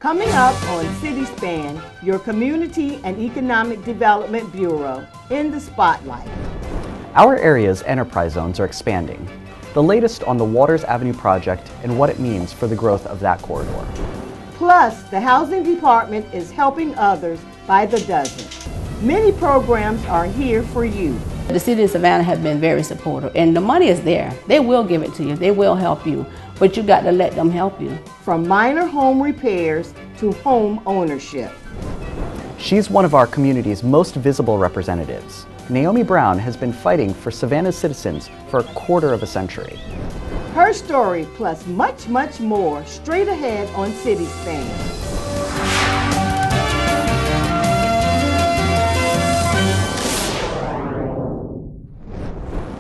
Coming up on CitySpan, your Community and Economic Development Bureau in the spotlight. Our area's enterprise zones are expanding. The latest on the Waters Avenue project and what it means for the growth of that corridor. Plus, the Housing Department is helping others by the dozen. Many programs are here for you. The city of Savannah has been very supportive, and the money is there. They will give it to you. They will help you, but you got to let them help you. From minor home repairs to home ownership. She's one of our community's most visible representatives. Naomi Brown has been fighting for Savannah's citizens for a quarter of a century. Her story plus much, much more straight ahead on CitySpan.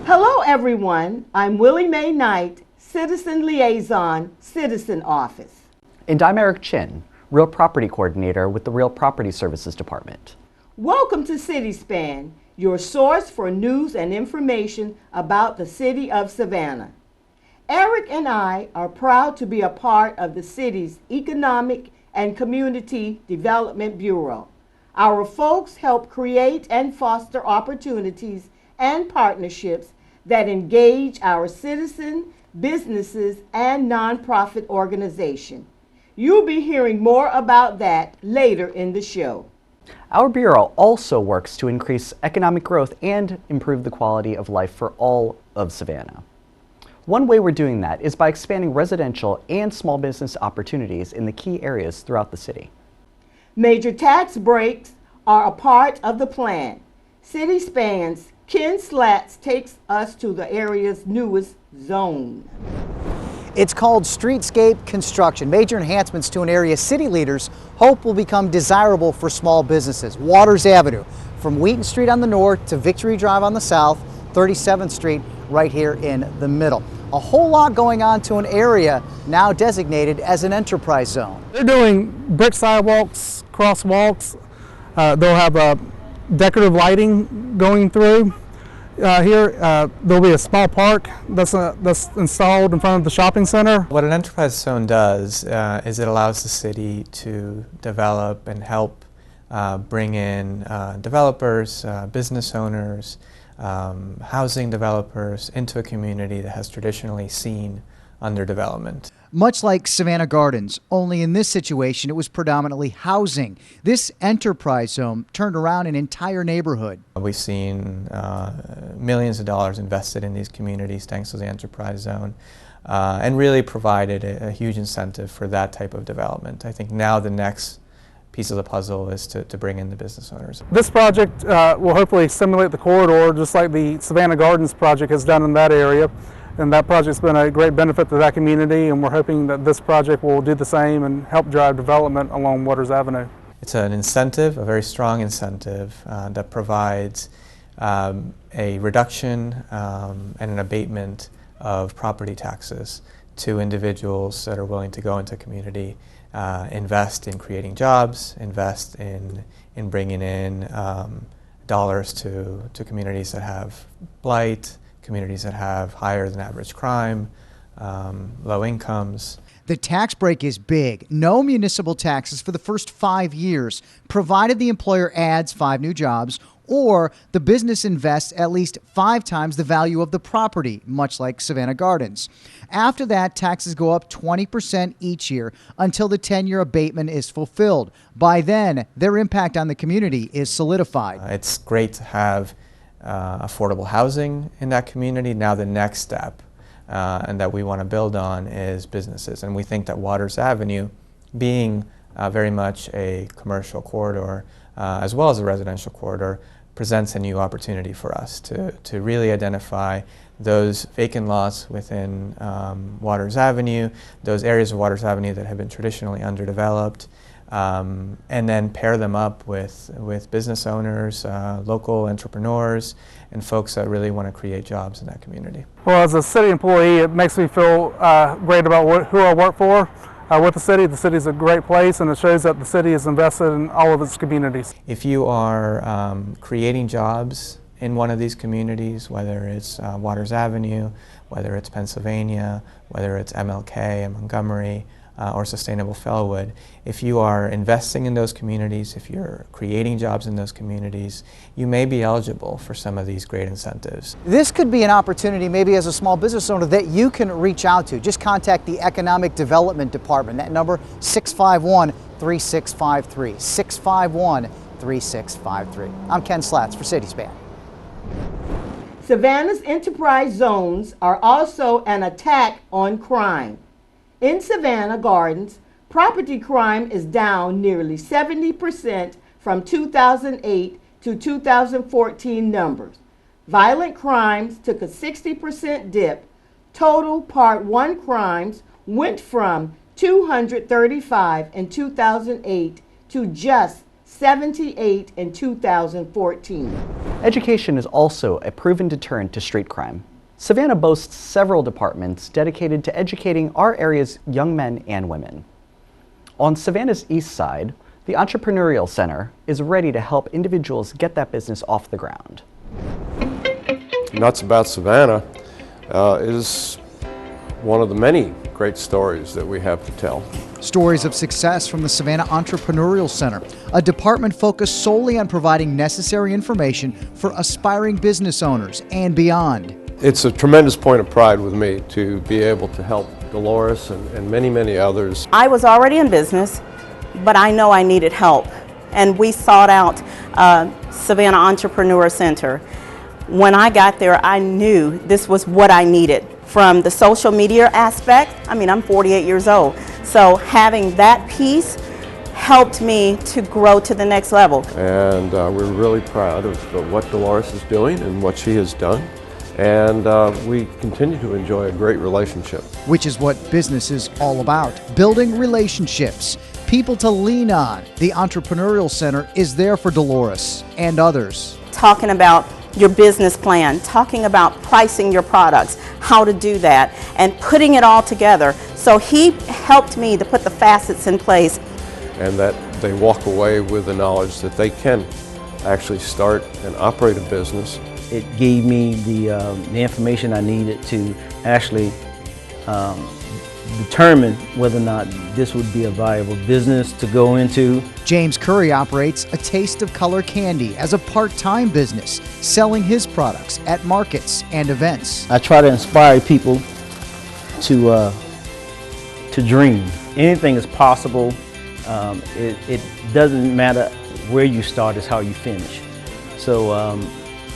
Hello everyone, I'm Willie Mae Knight, Citizen Liaison, Citizen Office. And I'm Eric Chin, Real Property Coordinator with the Real Property Services Department. Welcome to CitySpan, your source for news and information about the city of Savannah. Eric and I are proud to be a part of the city's Economic and Community Development Bureau. Our folks help create and foster opportunities and partnerships that engage our citizen, businesses, and nonprofit organizations. You'll be hearing more about that later in the show. Our Bureau also works to increase economic growth and improve the quality of life for all of Savannah. One way we're doing that is by expanding residential and small business opportunities in the key areas throughout the city. Major tax breaks are a part of the plan. CitySpan's Ken Slatts takes us to the area's newest zone. It's called streetscape construction, major enhancements to an area city leaders hope will become desirable for small businesses. Waters Avenue, from Wheaton Street on the north to Victory Drive on the south, 37th Street right here in the middle. A whole lot going on to an area now designated as an enterprise zone. They're doing brick sidewalks, crosswalks. They'll have decorative lighting going through. Here there'll be a small park that's installed in front of the shopping center. What an enterprise zone does is it allows the city to develop and help bring in developers, business owners, housing developers into a community that has traditionally seen underdevelopment. Much like Savannah Gardens, only in this situation it was predominantly housing. This enterprise zone turned around an entire neighborhood. We've seen millions of dollars invested in these communities thanks to the enterprise zone and really provided a huge incentive for that type of development. I think now the next piece of the puzzle is to bring in the business owners. This project will hopefully stimulate the corridor just like the Savannah Gardens project has done in that area. And that project's been a great benefit to that community, and we're hoping that this project will do the same and help drive development along Waters Avenue. It's an incentive, a very strong incentive that provides a reduction and an abatement of property taxes to individuals that are willing to go into a community, invest in creating jobs, invest in bringing in dollars to communities that have blight, communities that have higher than average crime, low incomes. The tax break is big. No municipal taxes for the first 5 years, provided the employer adds 5 new jobs or the business invests at least 5 times the value of the property, much like Savannah Gardens. After that, taxes go up 20% each year until the 10-year abatement is fulfilled. By then, their impact on the community is solidified. It's great to have affordable housing in that community. Now the next step and that we want to build on is businesses, and we think that Waters Avenue, being very much a commercial corridor as well as a residential corridor, presents a new opportunity for us to really identify those vacant lots within Waters Avenue, those areas of Waters Avenue that have been traditionally underdeveloped, and then pair them up with business owners, local entrepreneurs, and folks that really want to create jobs in that community. Well, as a city employee, it makes me feel great about who I work for. With the city is a great place, and it shows that the city is invested in all of its communities. If you are creating jobs in one of these communities, whether it's Waters Avenue, whether it's Pennsylvania, whether it's MLK and Montgomery, or sustainable fellow would, if you are investing in those communities, if you're creating jobs in those communities, you may be eligible for some of these great incentives. This could be an opportunity maybe as a small business owner that you can reach out to. Just contact the Economic Development Department. That number 651-3653. 651-3653. I'm Ken Slatz for CitySpan. Savannah's enterprise zones are also an attack on crime. In Savannah Gardens, property crime is down nearly 70% from 2008 to 2014 numbers. Violent crimes took a 60% dip. Total Part 1 crimes went from 235 in 2008 to just 78 in 2014. Education is also a proven deterrent to street crime. Savannah boasts several departments dedicated to educating our area's young men and women. On Savannah's east side, the Entrepreneurial Center is ready to help individuals get that business off the ground. Nuts About Savannah is one of the many great stories that we have to tell. Stories of success from the Savannah Entrepreneurial Center, a department focused solely on providing necessary information for aspiring business owners and beyond. It's a tremendous point of pride with me to be able to help Dolores and many, many others. I was already in business, but I know I needed help, and we sought out Savannah Entrepreneurial Center. When I got there, I knew this was what I needed. From the social media aspect, I mean, I'm 48 years old, so having that piece helped me to grow to the next level. And we're really proud of what Dolores is doing and what she has done. And we continue to enjoy a great relationship. Which is what business is all about, building relationships, people to lean on. The Entrepreneurial Center is there for Dolores and others. Talking about your business plan, talking about pricing your products, how to do that, and putting it all together. So he helped me to put the facets in place. And that they walk away with the knowledge that they can actually start and operate a business. It gave me the information I needed to actually determine whether or not this would be a viable business to go into. James Curry operates A Taste of Color Candy as a part-time business, selling his products at markets and events. I try to inspire people to dream. Anything is possible. It doesn't matter where you start, it's how you finish. So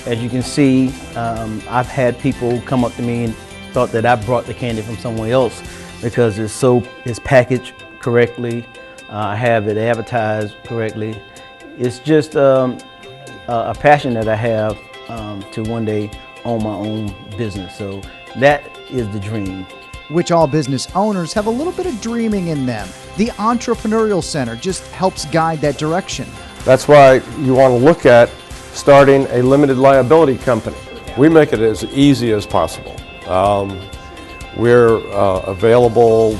as you can see, I've had people come up to me and thought that I brought the candy from somewhere else because it's packaged correctly. I have it advertised correctly. It's just a passion that I have to one day own my own business. So that is the dream. Which all business owners have a little bit of dreaming in them. The Entrepreneurial Center just helps guide that direction. That's why you want to look at starting a limited liability company. We make it as easy as possible. We're available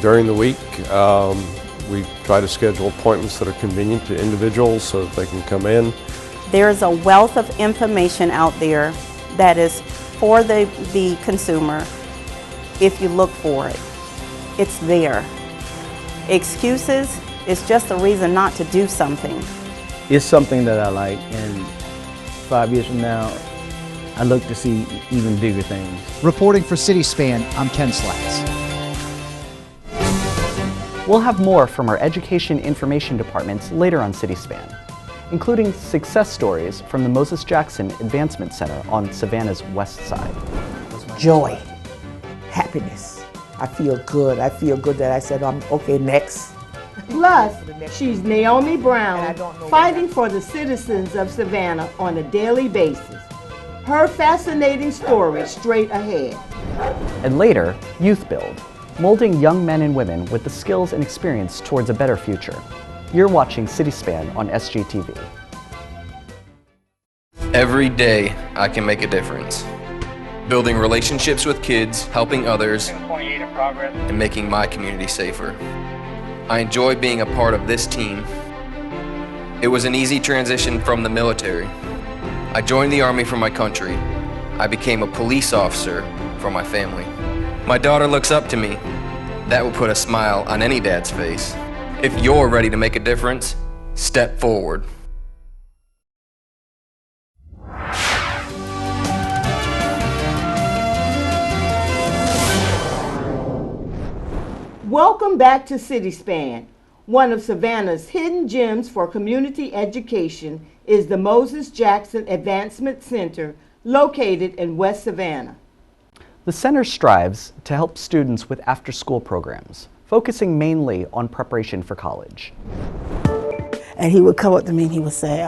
during the week. We try to schedule appointments that are convenient to individuals so that they can come in. There's a wealth of information out there that is for the consumer if you look for it. It's there. Excuses is just a reason not to do something. It's something that I like, and 5 years from now, I look to see even bigger things. Reporting for CitySpan, I'm Ken Slatz. We'll have more from our Education Information Departments later on CitySpan, including success stories from the Moses Jackson Advancement Center on Savannah's west side. Joy, happiness. I feel good. I feel good that I said, okay, next. Plus, she's Naomi Brown, fighting for the citizens of Savannah on a daily basis. Her fascinating story straight ahead. And later, YouthBuild, molding young men and women with the skills and experience towards a better future. You're watching CitySpan on SGTV. Every day, I can make a difference. Building relationships with kids, helping others, and making my community safer. I enjoy being a part of this team. It was an easy transition from the military. I joined the Army for my country. I became a police officer for my family. My daughter looks up to me. That will put a smile on any dad's face. If you're ready to make a difference, step forward. Welcome back to CitySpan. One of Savannah's hidden gems for community education is the Moses Jackson Advancement Center located in West Savannah. The center strives to help students with after-school programs, focusing mainly on preparation for college. And he would come up to me and he would say,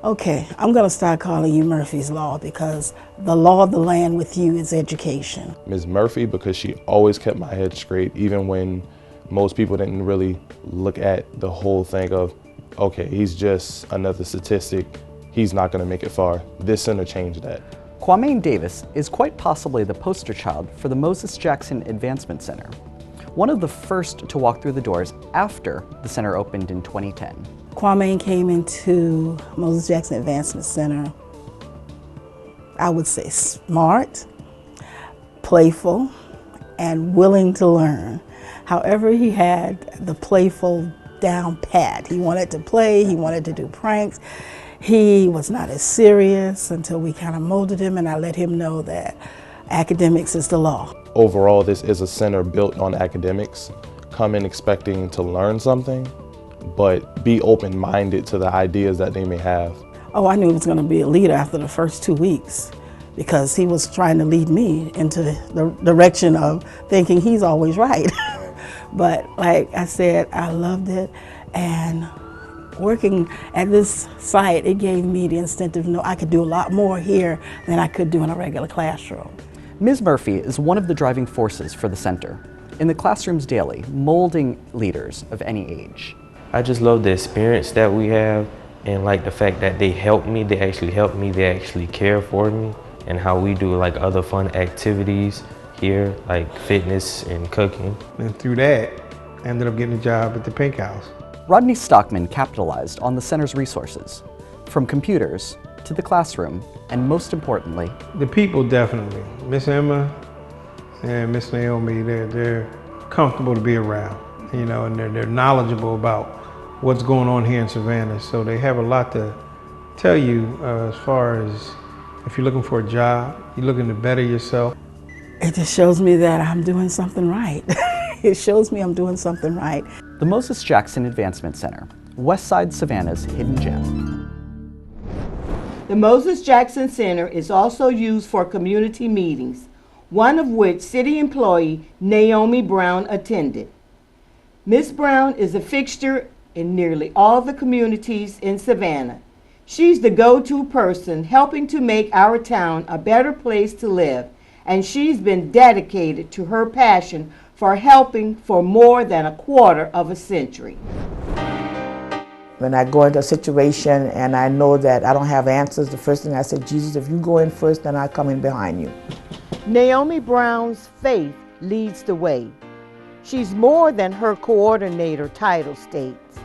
okay, I'm going to start calling you Murphy's Law because the law of the land with you is education. Ms. Murphy, because she always kept my head straight, even when most people didn't really look at the whole thing of, okay, he's just another statistic, he's not going to make it far. This center changed that. Kwame Davis is quite possibly the poster child for the Moses Jackson Advancement Center, one of the first to walk through the doors after the center opened in 2010. Kwame came into Moses Jackson Advancement Center, I would say smart, playful, and willing to learn. However, he had the playful down pat. He wanted to play, he wanted to do pranks. He was not as serious until we kind of molded him and I let him know that academics is the law. Overall, this is a center built on academics. Come in expecting to learn something, but be open-minded to the ideas that they may have. Oh, I knew he was going to be a leader after the first 2 weeks because he was trying to lead me into the direction of thinking he's always right. But like I said, I loved it, and working at this site, it gave me the incentive to know I could do a lot more here than I could do in a regular classroom. Ms. Murphy is one of the driving forces for the center, in the classrooms daily, molding leaders of any age. I just love the experience that we have and like the fact that they help me, they actually care for me, and how we do like other fun activities here, like fitness and cooking. And through that, I ended up getting a job at the Pink House. Rodney Stockman capitalized on the center's resources, from computers to the classroom, and most importantly, the people definitely. Miss Emma and Miss Naomi, they're comfortable to be around, you know, and they're knowledgeable about what's going on here in Savannah. So they have a lot to tell you as far as if you're looking for a job, you're looking to better yourself. It just shows me that I'm doing something right. It shows me I'm doing something right. The Moses Jackson Advancement Center, Westside Savannah's hidden gem. The Moses Jackson Center is also used for community meetings, one of which city employee Naomi Brown attended. Ms. Brown is a fixture in nearly all the communities in Savannah. She's the go-to person helping to make our town a better place to live, and she's been dedicated to her passion for helping for more than a quarter of a century. When I go into a situation and I know that I don't have answers, the first thing I say, Jesus, if you go in first, then I come in behind you. Naomi Brown's faith leads the way. She's more than her coordinator title states.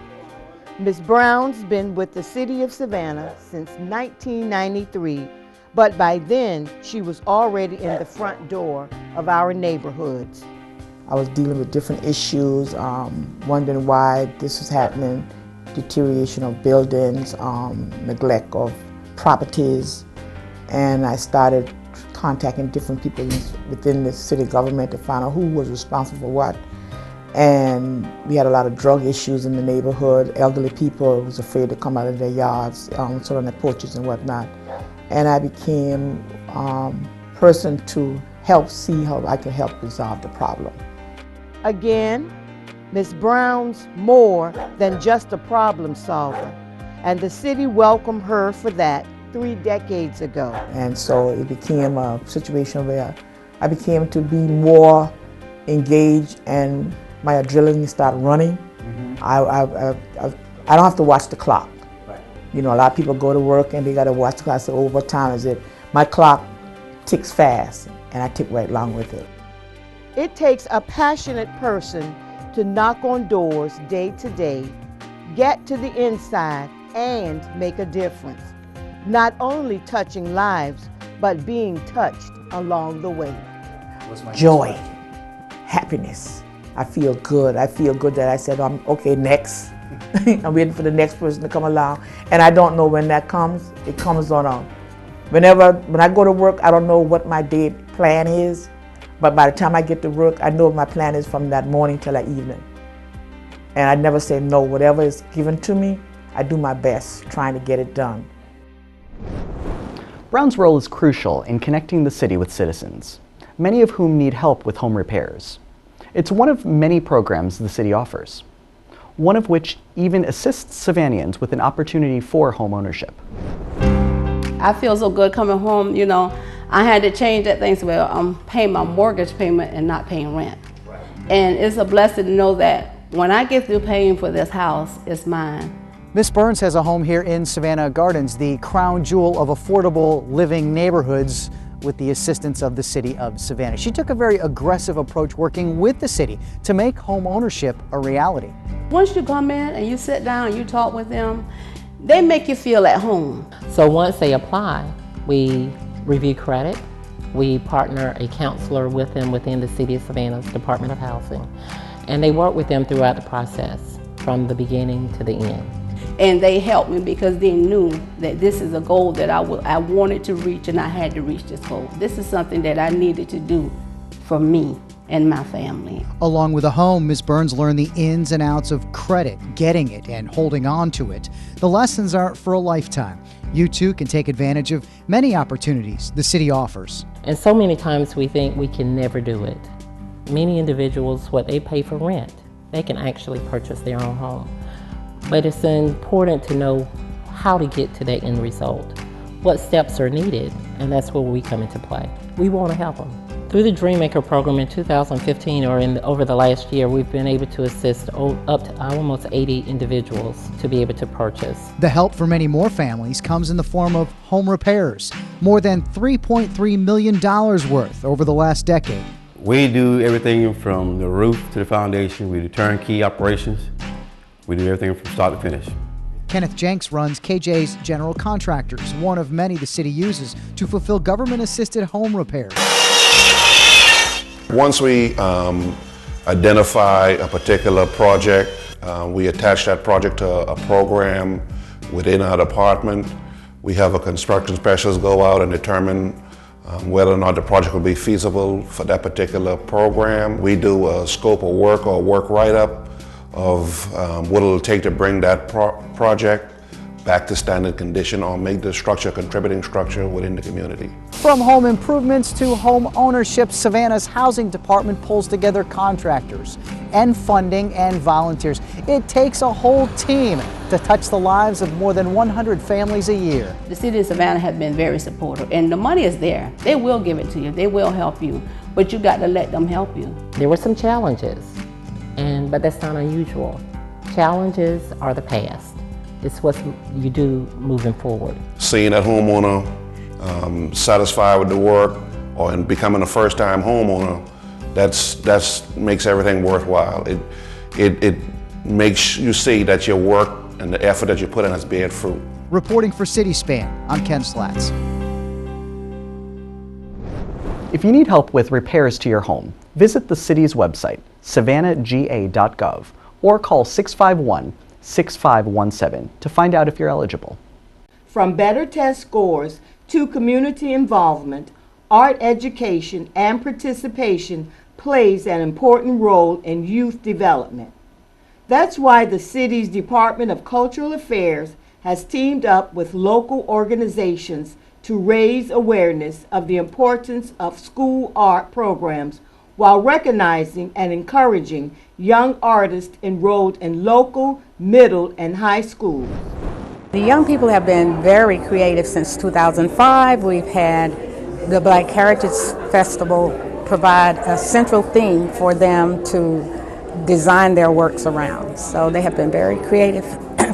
Ms. Brown's been with the city of Savannah since 1993, but by then she was already in the front door of our neighborhoods. I was dealing with different issues, wondering why this was happening, deterioration of buildings, neglect of properties, and I started contacting different people within the city government to find out who was responsible for what. And we had a lot of drug issues in the neighborhood. Elderly people was afraid to come out of their yards, sit on their porches and whatnot. And I became a person to help see how I could help resolve the problem. Again, Ms. Brown's more than just a problem solver, and the city welcomed her for that 3 decades ago. And so it became a situation where I became to be more engaged and my adrenaline started running. I don't have to watch the clock. Right. You know, a lot of people go to work and they got to watch the clock. So, oh, what time is it? My clock ticks fast, and I tick right along with it. It takes a passionate person to knock on doors day to day, get to the inside, and make a difference. Not only touching lives, but being touched along the way. Joy, happiness. I feel good. I feel good that I said, okay, next. I'm waiting for the next person to come along. And I don't know when that comes. It comes on when I go to work, I don't know what my day plan is. But by the time I get to work, I know what my plan is from that morning till that evening. And I never say no. Whatever is given to me, I do my best trying to get it done. Brown's role is crucial in connecting the city with citizens, many of whom need help with home repairs. It's one of many programs the city offers, one of which even assists Savannahans with an opportunity for home ownership. I feel so good coming home, you know. I had to change that thing, so well, I'm paying my mortgage payment and not paying rent. Right. And it's a blessing to know that when I get through paying for this house, it's mine. Miss Burns has a home here in Savannah Gardens, the crown jewel of affordable living neighborhoods, with the assistance of the city of Savannah. She took a very aggressive approach working with the city to make home ownership a reality. Once you come in and you sit down and you talk with them, they make you feel at home. So once they apply, we review credit. We partner a counselor with them within the City of Savannah's Department of Housing. And they work with them throughout the process, from the beginning to the end. And they helped me because they knew that this is a goal that I wanted to reach, and I had to reach this goal. This is something that I needed to do for me and my family. Along with a home, Ms. Burns learned the ins and outs of credit, getting it and holding on to it. The lessons are for a lifetime. You too can take advantage of many opportunities the city offers. And so many times we think we can never do it. Many individuals, what they pay for rent, they can actually purchase their own home. But it's important to know how to get to that end result, what steps are needed, and that's where we come into play. We want to help them. Through the Dreammaker program in 2015, or over the last year, we've been able to assist up to almost 80 individuals to be able to purchase. The help for many more families comes in the form of home repairs, more than $3.3 million worth over the last decade. We do everything from the roof to the foundation. We do turnkey operations. We do everything from start to finish. Kenneth JENKS runs KJ's General Contractors, one of many the city uses to fulfill government-assisted home repairs. Once we identify a particular project, we attach that project to a program within our department. We have a construction specialist go out and determine whether or not the project will be feasible for that particular program. We do a scope of work or work write-up of what it'll take to bring that project back to standard condition or make the structure a contributing structure within the community. From home improvements to home ownership, Savannah's housing department pulls together contractors and funding and volunteers. It takes a whole team to touch the lives of more than 100 families a year. The city of Savannah has been very supportive, and the money is there. They will give it to you. They will help you, but you got to let them help you. There were some challenges, but that's not unusual. Challenges are the past. It's what you do moving forward. Seeing that homeowner satisfied with the work or in becoming a first-time homeowner, that makes everything worthwhile. It makes you see that your work and the effort that you put in has borne fruit. Reporting for CitySpan, I'm Ken Slatz. If you need help with repairs to your home, visit the city's website, savannahga.gov, or call 651-6517 to find out if you're eligible. From better test scores to community involvement, art education and participation plays an important role in youth development. That's why the city's Department of Cultural Affairs has teamed up with local organizations to raise awareness of the importance of school art programs while recognizing and encouraging young artists enrolled in local, middle, and high schools. The young people have been very creative since 2005. We've had the Black Heritage Festival provide a central theme for them to design their works around. So they have been very creative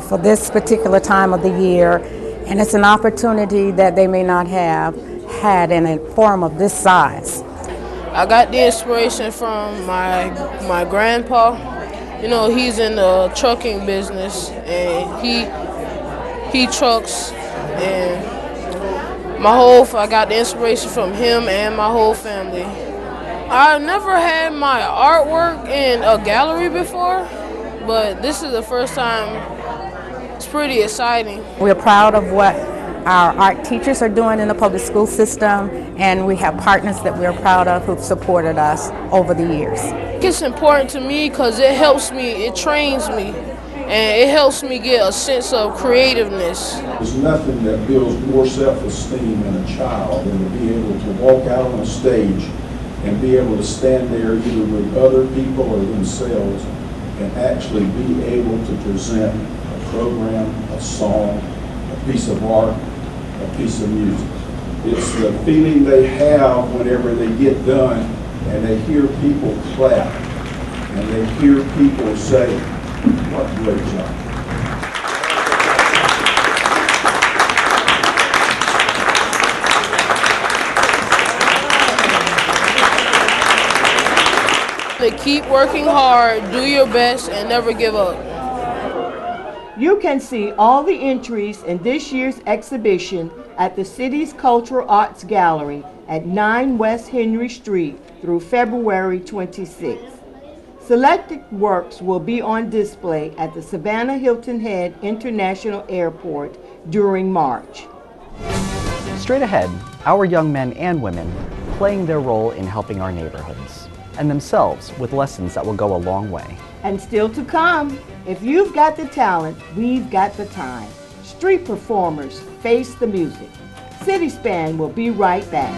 for this particular time of the year, and it's an opportunity that they may not have had in a forum of this size. I got the inspiration from my grandpa. You know, he's in the trucking business, and he trucks, and I got the inspiration from him and my whole family. I never had my artwork in a gallery before, but this is the first time. It's pretty exciting. We're proud of what our art teachers are doing in the public school system, and we have partners that we're proud of who've supported us over the years. It's important to me because it helps me, it trains me, and it helps me get a sense of creativeness. There's nothing that builds more self-esteem in a child than to be able to walk out on a stage and be able to stand there either with other people or themselves and actually be able to present a program, a song, a piece of art, a piece of music. It's the feeling they have whenever they get done and they hear people clap and they hear people say, "What a great job." To keep working hard, do your best, and never give up. You can see all the entries in this year's exhibition at the city's Cultural Arts Gallery at 9 West Henry Street through February 26th. Selected works will be on display at the Savannah Hilton Head International Airport during March. Straight ahead, our young men and women playing their role in helping our neighborhoods, and themselves with lessons that will go a long way. And still to come, if you've got the talent, we've got the time. Street performers face the music. City Span will be right back.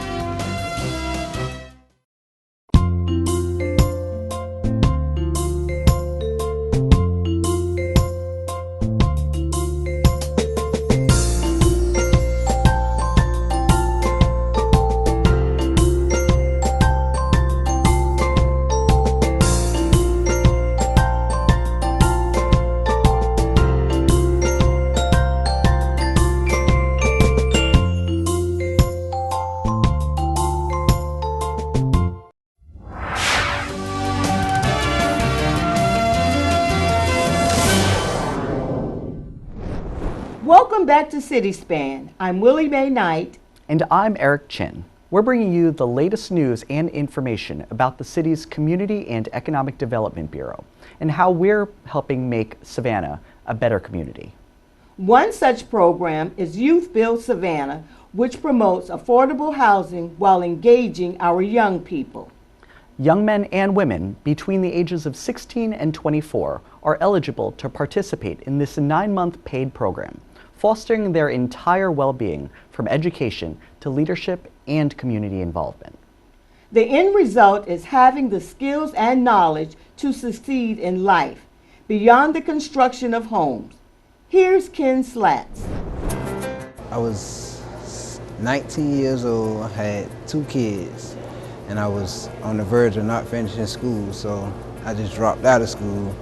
Welcome back to City Span. I'm Willie Mae Knight. And I'm Eric Chin. We're bringing you the latest news and information about the city's Community and Economic Development Bureau and how we're helping make Savannah a better community. One such program is YouthBuild Savannah, which promotes affordable housing while engaging our young people. Young men and women between the ages of 16 and 24 are eligible to participate in this 9-month paid program, fostering their entire well-being from education to leadership and community involvement. The end result is having the skills and knowledge to succeed in life beyond the construction of homes. Here's Ken Slats. I was 19 years old, I had 2 kids, and I was on the verge of not finishing school, so I just dropped out of school.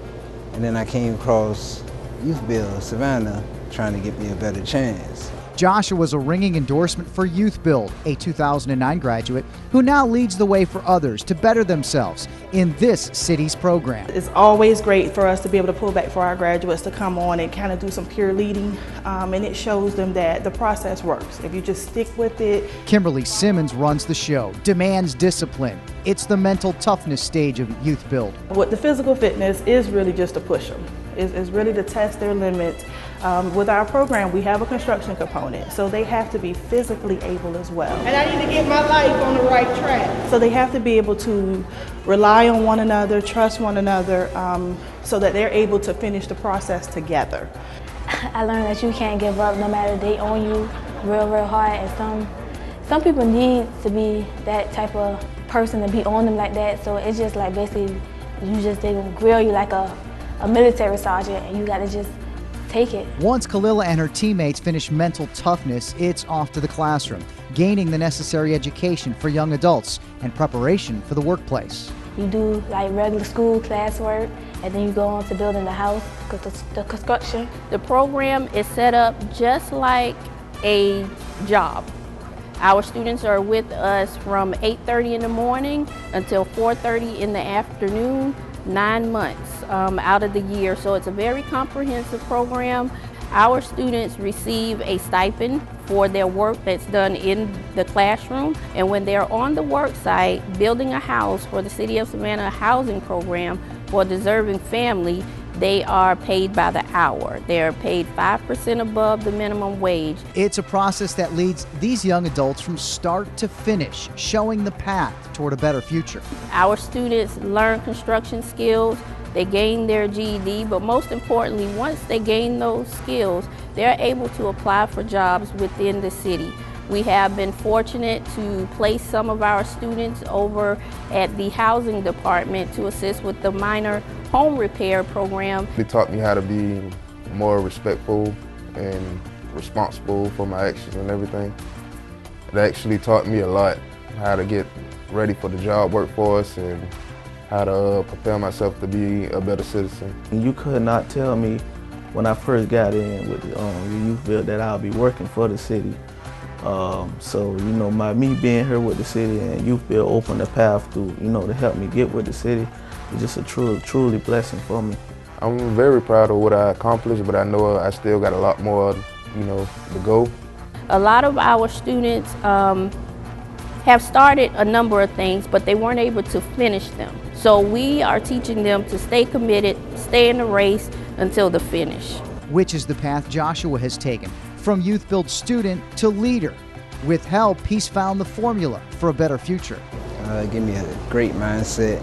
And then I came across YouthBuild Savannah, trying to get me a better chance. Joshua was a ringing endorsement for YouthBuild, a 2009 graduate who now leads the way for others to better themselves in this city's program. It's always great for us to be able to pull back for our graduates to come on and kind of do some peer leading, and it shows them that the process works. If you just stick with it. Kimberly Simmons runs the show, demands discipline. It's the mental toughness stage of YouthBuild. With the physical fitness is really just to push them. It's really to test their limits. With our program, we have a construction component, so they have to be physically able as well. And I need to get my life on the right track. So they have to be able to rely on one another, trust one another, so that they're able to finish the process together. I learned that you can't give up no matter they own you real hard, and some people need to be that type of person to be on them like that, so it's just like basically they gonna grill you like a military sergeant, and you gotta just take it. Once Kalila and her teammates finish mental toughness, it's off to the classroom, gaining the necessary education for young adults and preparation for the workplace. You do like regular school classwork, and then you go on to building the house, the construction. The program is set up just like a job. Our students are with us from 8:30 in the morning until 4:30 in the afternoon, 9 months out of the year. So it's a very comprehensive program. Our students receive a stipend for their work that's done in the classroom, and when they're on the work site building a house for the City of Savannah housing program for a deserving family, they are paid by the hour. They're paid 5% above the minimum wage. It's a process that leads these young adults from start to finish, showing the path toward a better future. Our students learn construction skills, they gain their GED, but most importantly, once they gain those skills, they're able to apply for jobs within the city. We have been fortunate to place some of our students over at the housing department to assist with the minor home repair program. They taught me how to be more respectful and responsible for my actions and everything. It actually taught me a lot, how to get ready for the job workforce and how to prepare myself to be a better citizen. You could not tell me when I first got in with the YouthBuild that I'll be working for the city. So, you know, me being here with the city and YouthBuild opened the path to, you know, to help me get with the city. It's just a truly blessing for me. I'm very proud of what I accomplished, but I know I still got a lot more, you know, to go. A lot of our students have started a number of things, but they weren't able to finish them. So we are teaching them to stay committed, stay in the race until the finish. Which is the path Joshua has taken, from YouthBuild student to leader. With help, he's found the formula for a better future. Give me a great mindset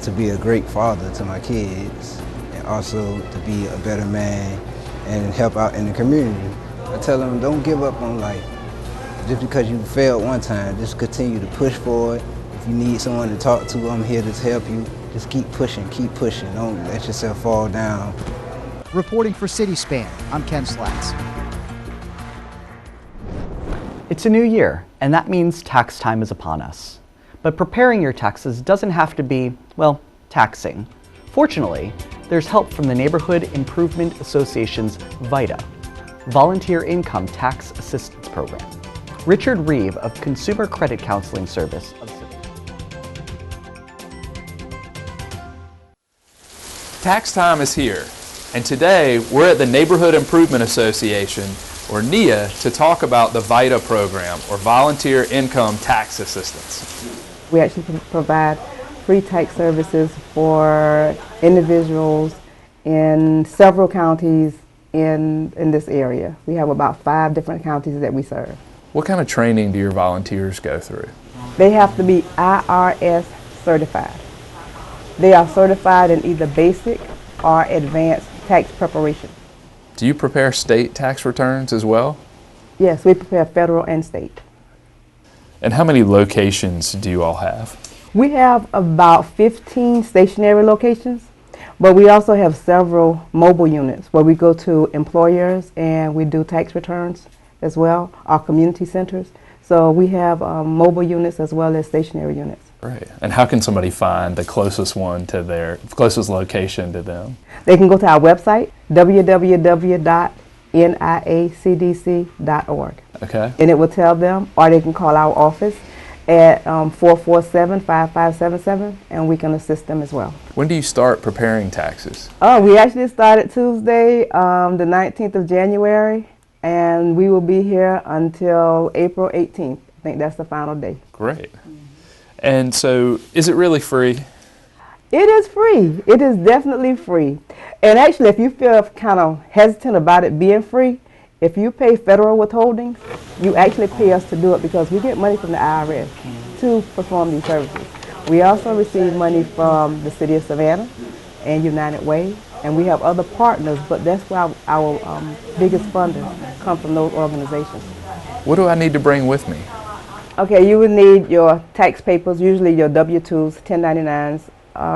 to be a great father to my kids, and also to be a better man and help out in the community. I tell them, don't give up on life. Just because you failed one time, just continue to push forward. If you need someone to talk to, I'm here to help you. Just keep pushing, don't let yourself fall down. Reporting for CitySpan, I'm Ken Slatz. It's a new year, and that means tax time is upon us. But preparing your taxes doesn't have to be, well, taxing. Fortunately, there's help from the Neighborhood Improvement Association's VITA, Volunteer Income Tax Assistance Program. Richard Reeve of Consumer Credit Counseling Service of Simmons. Tax time is here, and today we're at the Neighborhood Improvement Association, or NEA, to talk about the VITA program, or Volunteer Income Tax Assistance. We actually provide free tax services for individuals in several counties in this area. We have about 5 different counties that we serve. What kind of training do your volunteers go through? They have to be IRS certified. They are certified in either basic or advanced tax preparation. Do you prepare state tax returns as well? Yes, we prepare federal and state. And how many locations do you all have? We have about 15 stationary locations, but we also have several mobile units where we go to employers and we do tax returns as well, our community centers. So we have mobile units as well as stationary units. Right. And how can somebody find the closest one to their closest location to them? They can go to our website, www.niacdc.org. Okay. And it will tell them, or they can call our office at 447-5577, and we can assist them as well. When do you start preparing taxes? Oh, we actually started Tuesday, the 19th of January, and we will be here until April 18th. I think that's the final day. Great. And so, is it really free? It is free. It is definitely free. And actually, if you feel kind of hesitant about it being free, if you pay federal withholdings, you actually pay us to do it because we get money from the IRS to perform these services. We also receive money from the City of Savannah and United Way, and we have other partners, but that's why our biggest funders come from those organizations. What do I need to bring with me? Okay, you would need your tax papers, usually your W-2s, 1099s.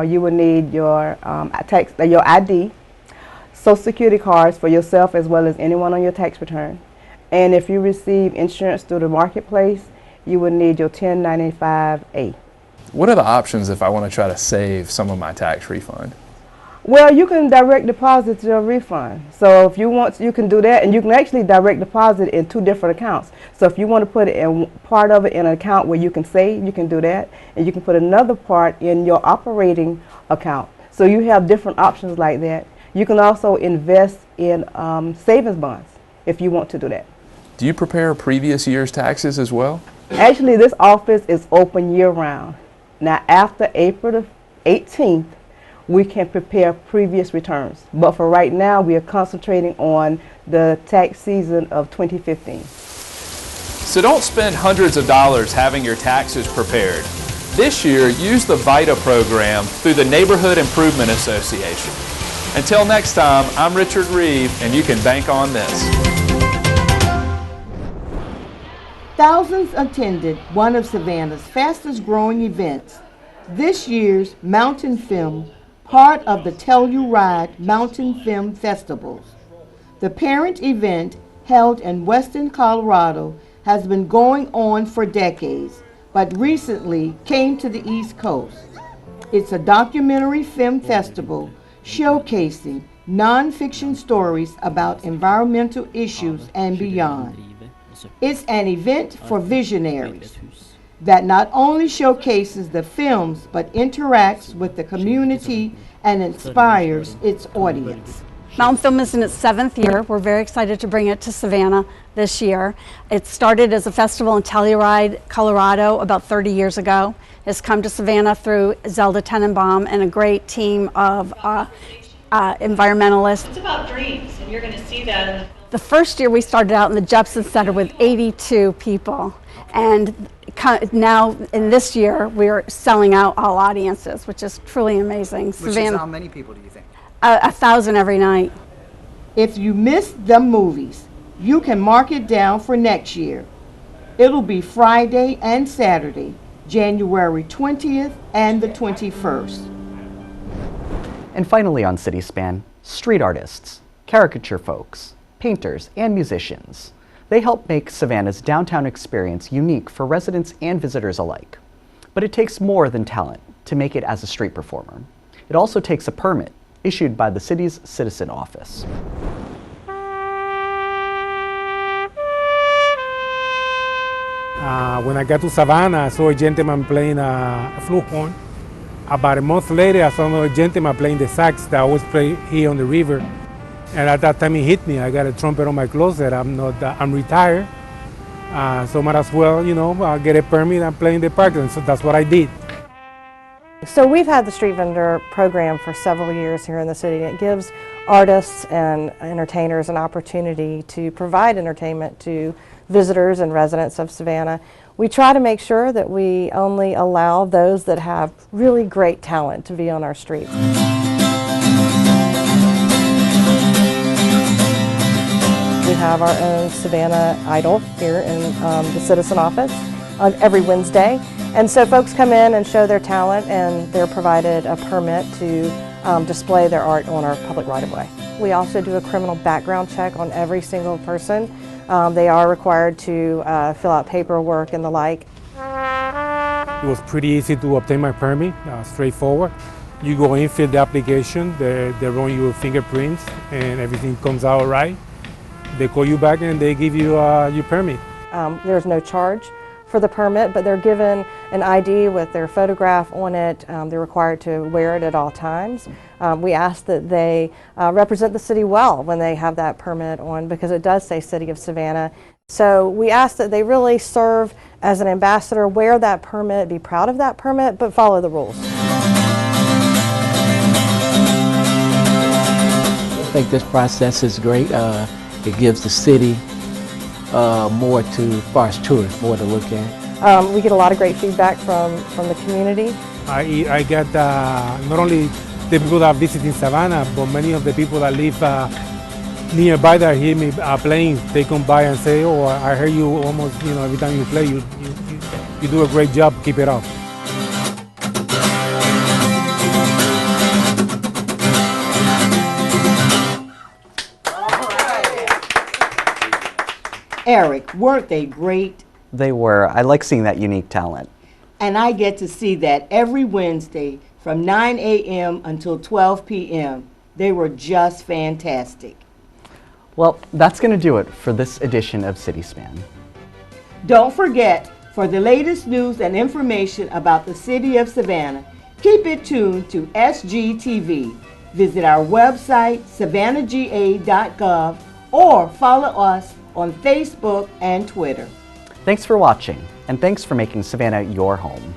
You would need your your ID, Social Security cards for yourself as well as anyone on your tax return. And if you receive insurance through the marketplace, you would need your 1095A. What are the options if I want to try to save some of my tax refund? Well, you can direct deposit your refund. So if you want, you can do that, and you can actually direct deposit in 2 different accounts. So if you want to put it in part of it in an account where you can save, you can do that, and you can put another part in your operating account. So you have different options like that. You can also invest in savings bonds if you want to do that. Do you prepare previous year's taxes as well? Actually, this office is open year-round. Now, after April the 18th, we can prepare previous returns. But for right now, we are concentrating on the tax season of 2015. So don't spend hundreds of dollars having your taxes prepared. This year, use the VITA program through the Neighborhood Improvement Association. Until next time, I'm Richard Reeve, and you can bank on this. Thousands attended one of Savannah's fastest growing events, this year's Mountain Film, part of the Telluride Mountain Film Festivals. The parent event, held in Western Colorado, has been going on for decades, but recently came to the East Coast. It's a documentary film festival showcasing non-fiction stories about environmental issues and beyond. It's an event for visionaries that not only showcases the films but interacts with the community and inspires its audience. Mountain Film is in its 7th year. We're very excited to bring it to Savannah this year. It started as a festival in Telluride, Colorado about 30 years ago. It's come to Savannah through Zelda Tenenbaum and a great team of environmentalists. It's about dreams, and you're going to see that in The first year we started out in the Jepson Center with 82 people, and now in this year we're selling out all audiences, which is truly amazing. Which Savannah, is how many people do you think? 1,000 every night. If you missed the movies, you can mark it down for next year. It'll be Friday and Saturday, January 20th and the 21st. And finally on CitySpan, street artists, caricature folks, painters, and musicians. They help make Savannah's downtown experience unique for residents and visitors alike. But it takes more than talent to make it as a street performer. It also takes a permit issued by the city's citizen office. When I got to Savannah, I saw a gentleman playing a flugelhorn. About a month later, I saw another gentleman playing the sax that I always play here on the river. And at that time, it hit me. I got a trumpet on my closet. I'm retired, so might as well, get a permit and play in the park. And so that's what I did. So we've had the street vendor program for several years here in the city. It gives artists and entertainers an opportunity to provide entertainment to visitors and residents of Savannah. We try to make sure that we only allow those that have really great talent to be on our streets. We have our own Savannah Idol here in the Citizen Office on every Wednesday. And so folks come in and show their talent, and they're provided a permit to display their art on our public right-of-way. We also do a criminal background check on every single person. They are required to fill out paperwork and the like. It was pretty easy to obtain my permit, straightforward. You go in, fill the application, they run your fingerprints, and everything comes out right. They call you back and they give you your permit. There's no charge for the permit, but they're given an ID with their photograph on it. They're required to wear it at all times. We ask that they represent the city well when they have that permit on, because it does say City of Savannah. So we ask that they really serve as an ambassador, wear that permit, be proud of that permit, but follow the rules. I think this process is great. It gives the city more to, as far as tourists, more to look at. We get a lot of great feedback from the community. I get not only the people that are visiting Savannah, but many of the people that live nearby that hear me playing. They come by and say, "Oh, I hear you almost, every time you play, you do a great job. Keep it up." Eric, weren't they great? They were. I like seeing that unique talent. And I get to see that every Wednesday from 9 a.m. until 12 p.m. They were just fantastic. Well, that's going to do it for this edition of CitySpan. Don't forget, for the latest news and information about the city of Savannah, keep it tuned to SGTV. Visit our website, savannahga.gov, or follow us on Facebook and Twitter. Thanks for watching, and thanks for making Savannah your home.